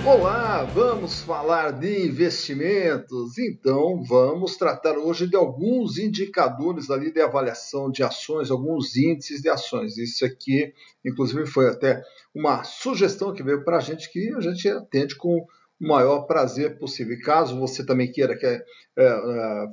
Olá, vamos falar de investimentos. Então, vamos tratar hoje de alguns indicadores ali de avaliação de ações, alguns índices de ações. Isso aqui, inclusive, foi até uma sugestão que veio para a gente que a gente atende com o maior prazer possível. E caso você também queira que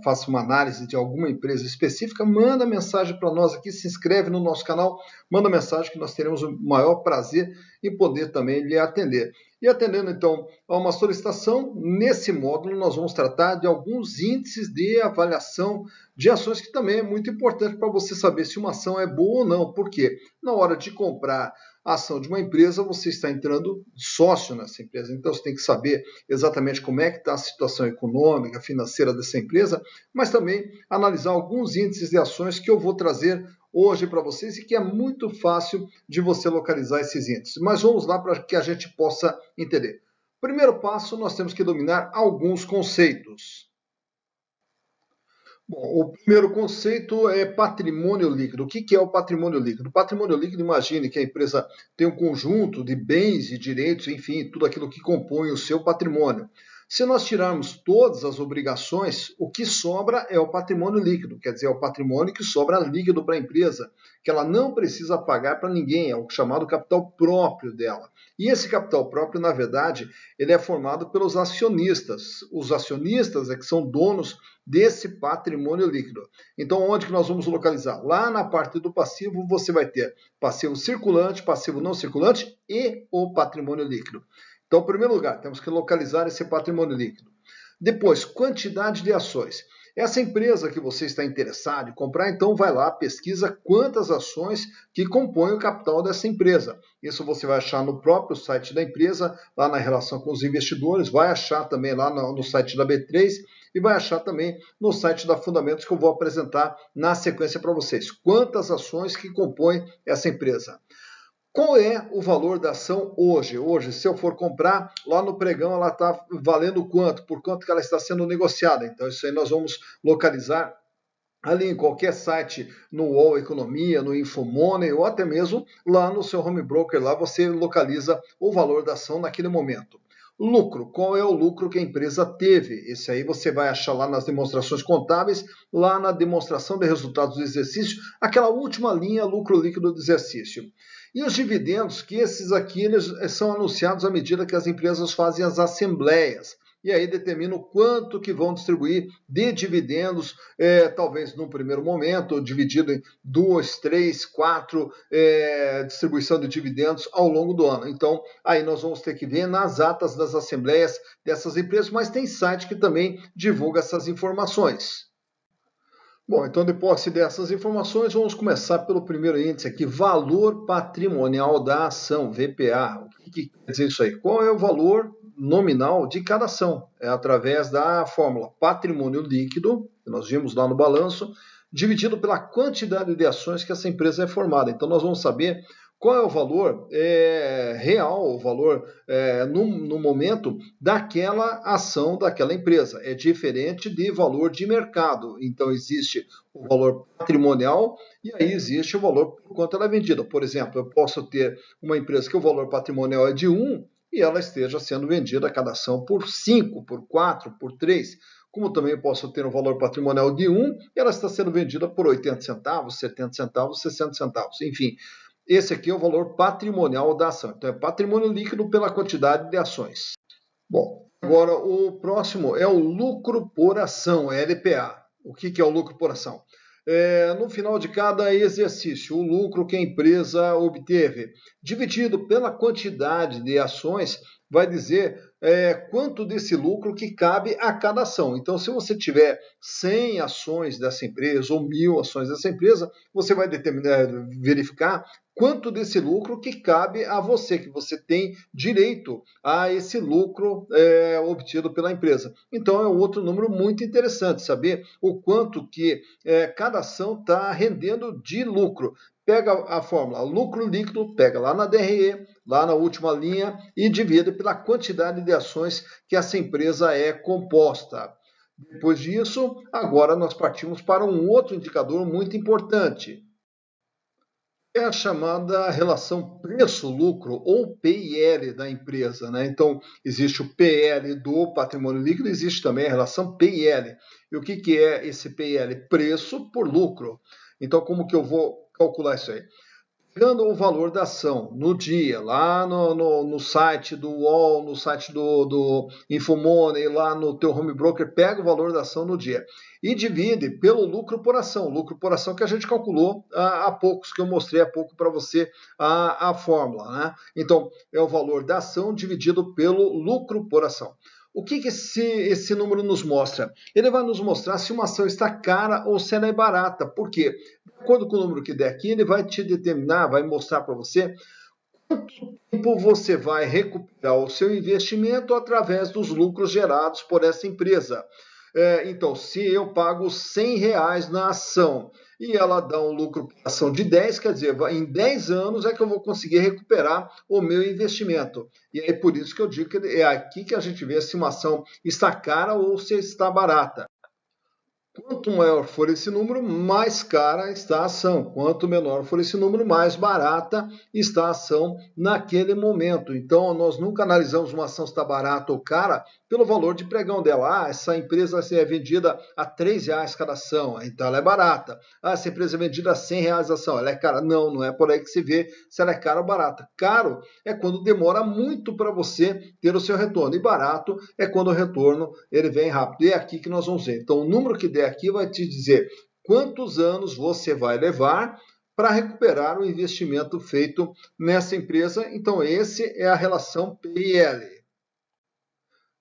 faça uma análise de alguma empresa específica, manda mensagem para nós aqui, se inscreve no nosso canal, manda mensagem que nós teremos o maior prazer em poder também lhe atender. E atendendo, então, a uma solicitação, nesse módulo nós vamos tratar de alguns índices de avaliação de ações, que também é muito importante para você saber se uma ação é boa ou não. Por quê? Na hora de comprar a ação de uma empresa, você está entrando sócio nessa empresa. Então, você tem que saber exatamente como é que está a situação econômica, financeira dessa empresa, mas também analisar alguns índices de ações que eu vou trazer hoje para vocês e que é muito fácil de você localizar esses índices. Mas vamos lá para que a gente possa entender. Primeiro passo, nós temos que dominar alguns conceitos. Bom, o primeiro conceito é patrimônio líquido. O que é o patrimônio líquido? O patrimônio líquido, imagine que a empresa tem um conjunto de bens e direitos, enfim, tudo aquilo que compõe o seu patrimônio. Se nós tirarmos todas as obrigações, o que sobra é o patrimônio líquido, quer dizer, é o patrimônio que sobra líquido para a empresa, que ela não precisa pagar para ninguém, é o chamado capital próprio dela. E esse capital próprio, na verdade, ele é formado pelos acionistas. Os acionistas é que são donos desse patrimônio líquido. Então, onde que nós vamos localizar? Lá na parte do passivo, você vai ter passivo circulante, passivo não circulante e o patrimônio líquido. Então, em primeiro lugar, temos que localizar esse patrimônio líquido. Depois, quantidade de ações. Essa empresa que você está interessado em comprar, então vai lá, pesquisa quantas ações que compõem o capital dessa empresa. Isso você vai achar no próprio site da empresa, lá na relação com os investidores, vai achar também lá no site da B3 e vai achar também no site da Fundamentos, que eu vou apresentar na sequência para vocês. Quantas ações que compõem essa empresa. Qual é o valor da ação hoje? Hoje, se eu for comprar, lá no pregão ela está valendo quanto? Por quanto que ela está sendo negociada? Então, isso aí nós vamos localizar ali em qualquer site, no UOL Economia, no Infomoney, ou até mesmo lá no seu home broker, lá você localiza o valor da ação naquele momento. Lucro, qual é o lucro que a empresa teve? Esse aí você vai achar lá nas demonstrações contábeis, lá na demonstração de resultados do exercício, aquela última linha, lucro líquido do exercício. E os dividendos, que esses aqui eles são anunciados à medida que as empresas fazem as assembleias. E aí determina o quanto que vão distribuir de dividendos, talvez num primeiro momento, dividido em 2, 3, 4 distribuição de dividendos ao longo do ano. Então, aí nós vamos ter que ver nas atas das assembleias dessas empresas, mas tem site que também divulga essas informações. Bom, então depois dessas informações, vamos começar pelo primeiro índice aqui, valor patrimonial da ação, VPA. O que quer dizer isso aí? Qual é o valor nominal de cada ação? É através da fórmula patrimônio líquido, que nós vimos lá no balanço, dividido pela quantidade de ações que essa empresa é formada. Então nós vamos saber qual é o valor real, o valor no momento daquela ação daquela empresa. É diferente de valor de mercado. Então, existe o valor patrimonial e aí existe o valor por quanto ela é vendida. Por exemplo, eu posso ter uma empresa que o valor patrimonial é de 1 e ela esteja sendo vendida cada ação por 5, por 4, por 3. Como também eu posso ter um valor patrimonial de 1 e ela está sendo vendida por 80 centavos, 70 centavos, 60 centavos. Enfim, esse aqui é o valor patrimonial da ação. Então, é patrimônio líquido pela quantidade de ações. Bom, agora o próximo é o lucro por ação, LPA. O que é o lucro por ação? No final de cada exercício, o lucro que a empresa obteve, dividido pela quantidade de ações, vai dizer quanto desse lucro que cabe a cada ação. Então, se você tiver 100 ações dessa empresa ou 1.000 ações dessa empresa, você vai verificar quanto desse lucro que cabe a você, que você tem direito a esse lucro obtido pela empresa. Então, é um outro número muito interessante, saber o quanto que cada ação está rendendo de lucro. Pega a fórmula lucro líquido, pega lá na DRE, lá na última linha, e divide pela quantidade de ações que essa empresa é composta. Depois disso, agora nós partimos para um outro indicador muito importante. É a chamada relação preço-lucro ou PIL da empresa, né? Então, existe o PL do patrimônio líquido, existe também a relação PIL. E o que é esse PIL? Preço por lucro. Então, como que eu vou calcular isso aí? Pegando o valor da ação no dia, lá no site do UOL, no site do Infomoney, lá no teu home broker, pega o valor da ação no dia e divide pelo lucro por ação que a gente calculou há poucos, que eu mostrei há pouco para você a fórmula, né? Então, é o valor da ação dividido pelo lucro por ação. O que esse número nos mostra? Ele vai nos mostrar se uma ação está cara ou se ela é barata. Por quê? De acordo com o número que der aqui, ele vai te determinar, vai mostrar para você quanto tempo você vai recuperar o seu investimento através dos lucros gerados por essa empresa. Então, se eu pago R$ 100 na ação e ela dá um lucro por ação de 10, quer dizer, em 10 anos é que eu vou conseguir recuperar o meu investimento. E é por isso que eu digo que é aqui que a gente vê se uma ação está cara ou se está barata. Quanto maior for esse número, mais cara está a ação. Quanto menor for esse número, mais barata está a ação naquele momento. Então, nós nunca analisamos uma ação se está barata ou cara pelo valor de pregão dela. Essa empresa é vendida a R$ 3 cada ação, então ela é barata. Essa empresa é vendida a R$ 100 a ação, ela é cara. Não, não é por aí que se vê se ela é cara ou barata. Caro é quando demora muito para você ter o seu retorno. E barato é quando o retorno ele vem rápido. E é aqui que nós vamos ver. Então, o número que der aqui vai te dizer quantos anos você vai levar para recuperar o investimento feito nessa empresa. Então, esse é a relação PIL.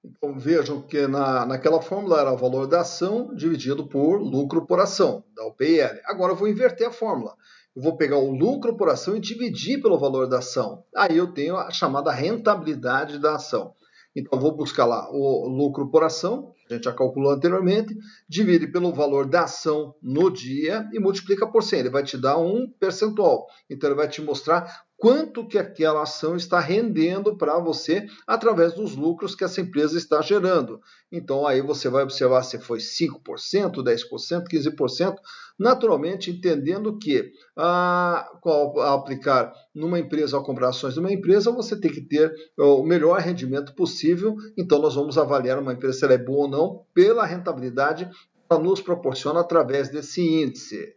Então, vejam que naquela fórmula era o valor da ação dividido por lucro por ação, dá o PIL. Agora eu vou inverter a fórmula. Eu vou pegar o lucro por ação e dividir pelo valor da ação. Aí eu tenho a chamada rentabilidade da ação. Então, eu vou buscar lá o lucro por ação, que a gente já calculou anteriormente, divide pelo valor da ação no dia e multiplica por 100. Ele vai te dar um percentual. Então, ele vai te mostrar quanto que aquela ação está rendendo para você através dos lucros que essa empresa está gerando. Então, aí você vai observar se foi 5%, 10%, 15%, naturalmente entendendo que ao aplicar numa empresa, ao comprar ações de uma empresa, você tem que ter o melhor rendimento possível. Então, nós vamos avaliar uma empresa se ela é boa ou não pela rentabilidade que ela nos proporciona através desse índice.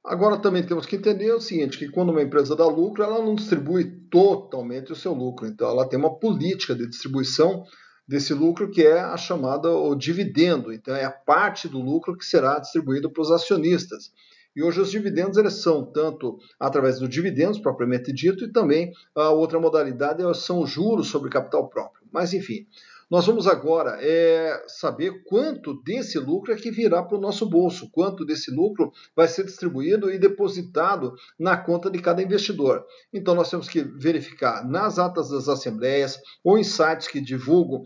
Agora também temos que entender o seguinte, que quando uma empresa dá lucro, ela não distribui totalmente o seu lucro. Então, ela tem uma política de distribuição desse lucro que é a chamada o dividendo. Então, é a parte do lucro que será distribuído para os acionistas. E hoje os dividendos eles são tanto através do dividendos propriamente dito e também a outra modalidade são os juros sobre capital próprio. Mas enfim, nós vamos agora saber quanto desse lucro é que virá para o nosso bolso, quanto desse lucro vai ser distribuído e depositado na conta de cada investidor. Então, nós temos que verificar nas atas das assembleias ou em sites que divulgam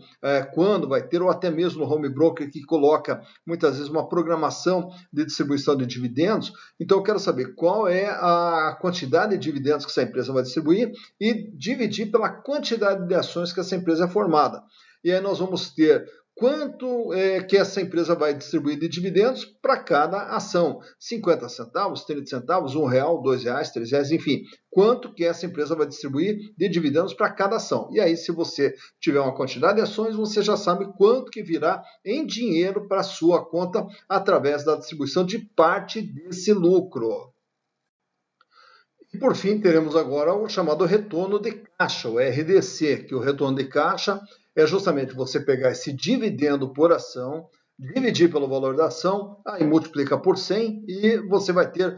quando vai ter, ou até mesmo no home broker que coloca muitas vezes uma programação de distribuição de dividendos. Então, eu quero saber qual é a quantidade de dividendos que essa empresa vai distribuir e dividir pela quantidade de ações que essa empresa é formada. E aí nós vamos ter quanto que essa empresa vai distribuir de dividendos para cada ação. 50 centavos, 30 centavos, R$1, R$2, R$3, enfim. Quanto que essa empresa vai distribuir de dividendos para cada ação. E aí, se você tiver uma quantidade de ações, você já sabe quanto que virá em dinheiro para a sua conta através da distribuição de parte desse lucro. E por fim, teremos agora o chamado retorno de caixa, o RDC, que o retorno de caixa é justamente você pegar esse dividendo por ação, dividir pelo valor da ação, aí multiplica por 100 e você vai ter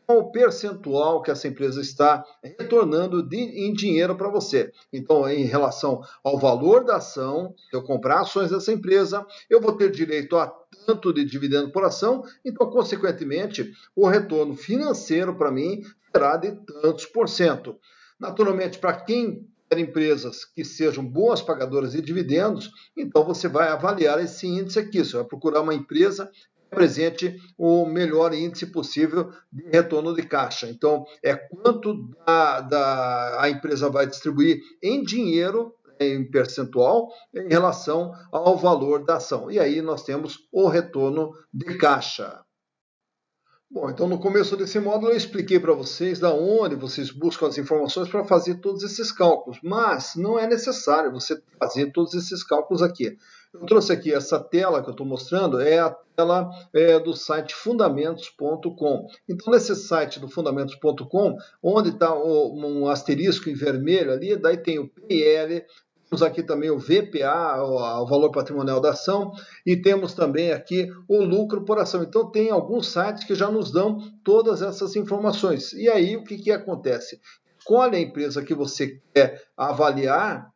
qual o percentual que essa empresa está retornando em dinheiro para você. Então, em relação ao valor da ação, se eu comprar ações dessa empresa, eu vou ter direito a tanto de dividendo por ação, então, consequentemente, o retorno financeiro para mim será de tantos por cento. Naturalmente, para quem quer empresas que sejam boas pagadoras de dividendos, então você vai avaliar esse índice aqui, você vai procurar uma empresa apresente o melhor índice possível de retorno de caixa. Então, é quanto a empresa vai distribuir em dinheiro, em percentual, em relação ao valor da ação. E aí nós temos o retorno de caixa. Bom, então no começo desse módulo eu expliquei para vocês da onde vocês buscam as informações para fazer todos esses cálculos, mas não é necessário você fazer todos esses cálculos aqui. Eu trouxe aqui essa tela que eu estou mostrando, é a tela do site fundamentos.com. Então, nesse site do fundamentos.com, onde está um asterisco em vermelho ali, daí tem o PL, temos aqui também o VPA, o valor patrimonial da ação, e temos também aqui o lucro por ação. Então, tem alguns sites que já nos dão todas essas informações. E aí, o que acontece? Escolhe a empresa que você quer avaliar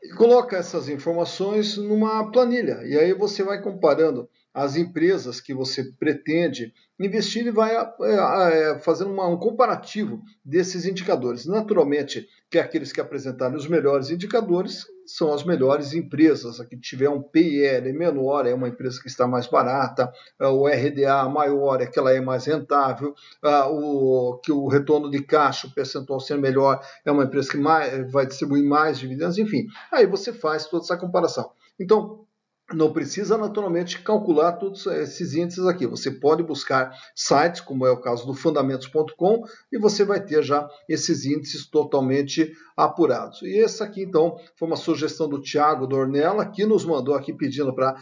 e coloca essas informações numa planilha. E aí você vai comparando as empresas que você pretende investir e vai fazendo um comparativo desses indicadores. Naturalmente, que aqueles que apresentarem os melhores indicadores são as melhores empresas. A que tiver um PIL menor é uma empresa que está mais barata, o RDA maior é que ela é mais rentável, que o retorno de caixa, o percentual ser melhor, é uma empresa que vai distribuir mais dividendos, enfim. Aí você faz toda essa comparação. Então, não precisa naturalmente calcular todos esses índices aqui. Você pode buscar sites, como é o caso do fundamentos.com, e você vai ter já esses índices totalmente apurados. E essa aqui, então, foi uma sugestão do Thiago Dornella, que nos mandou aqui pedindo para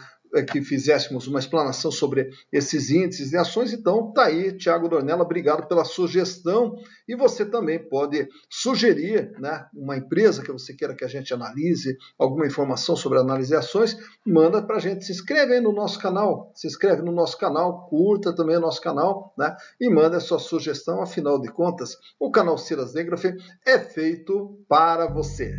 que fizéssemos uma explanação sobre esses índices de ações. Então, tá aí, Thiago Dornella, obrigado pela sugestão. E você também pode sugerir, né, uma empresa que você queira que a gente analise, alguma informação sobre análise de ações, manda para a gente. Se inscreve aí no nosso canal, se inscreve no nosso canal, curta também o nosso canal, né, e manda a sua sugestão. Afinal de contas, o canal Silas Negrafe é feito para você.